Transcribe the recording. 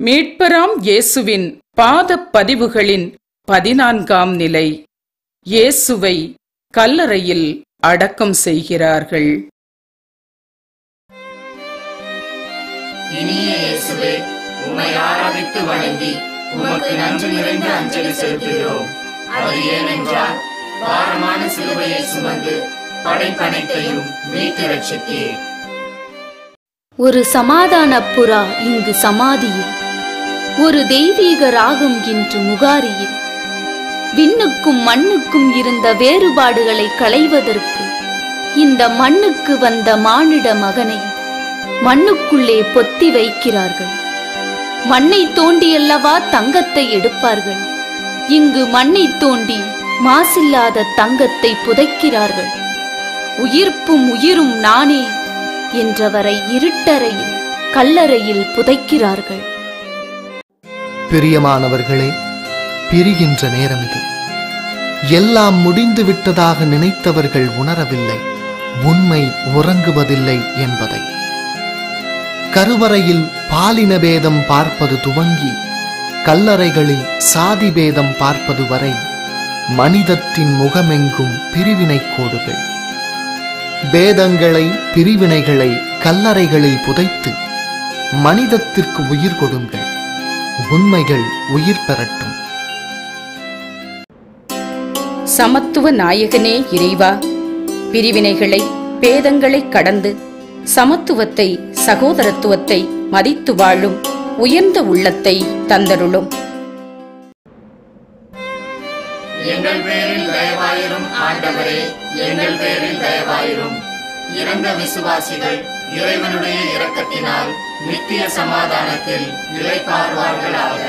மீட்பராம் இயேசுவின் பாதப் பதிவுகளின் 14ஆம் நிலை. இயேசுவை கல்லறையில் அடக்கம் செய்கிறார்கள். இனிய இயேசுவே, உம்மை ஆராதித்து வணங்கி உமக்கு நன்றி நிறைந்த அஞ்சலி செலுத்துகிறோம். அது ஏனென்றால் பாரமான சிலுவையை சுமந்து படைப்பனைத்தையும் மீட்டு ரட்சித்தீர். ஒரு சமாதான புறா இங்கு சமாதியில், ஒரு தெய்வீக ராகம் இன்று முகாரியில். விண்ணுக்கும் மண்ணுக்கும் இருந்த வேறுபாடுகளை களைவதற்கு இந்த மண்ணுக்கு வந்த மானிட மகனை மண்ணுக்குள்ளே பொத்தி வைக்கிறார்கள். மண்ணை தோண்டியல்லவா தங்கத்தை எடுப்பார்கள். இங்கு மண்ணை தோண்டி மாசில்லாத தங்கத்தை புதைக்கிறார்கள். உயிர்ப்பும் உயிரும் நானே என்றவரை இருட்டறையில் கல்லறையில் புதைக்கிறார்கள். பிரியமானவர்களே, பிரிகின்ற நேரம் இது. எல்லாம் முடிந்து விட்டதாக நினைத்தவர்கள் உணரவில்லை உண்மை உறங்குவதில்லை என்பதை. கருவறையில் பாலின பேதம் பார்ப்பது துவங்கி கல்லறைகளில் சாதி பேதம் பார்ப்பது வரை மனிதத்தின் முகமெங்கும் பிரிவினை கோடுகள். பேதங்களை, பிரிவினைகளை கல்லறைகளில் புதைத்து மனிதத்திற்கு உயிர் கொடுங்கள். உண்மைகள் உயிர் பெறட்டும். சமத்துவ நாயகனே இறைவா, பிரிவினைகளை, பேதங்களை கடந்து சமத்துவத்தை, சகோதரத்துவத்தை மதித்து வாழும் உயர்ந்த உள்ளத்தை தந்தருளும். எங்கள் பேரில் தயவாயிரும் ஆண்டவரே, எங்கள் பேரில் தயவாயிரும். இறந்த விசுவாசிகள் இறைவனுடைய இரக்கத்தினால் நித்திய சமாதானத்தில் இளைப்பாறுவார்களாக.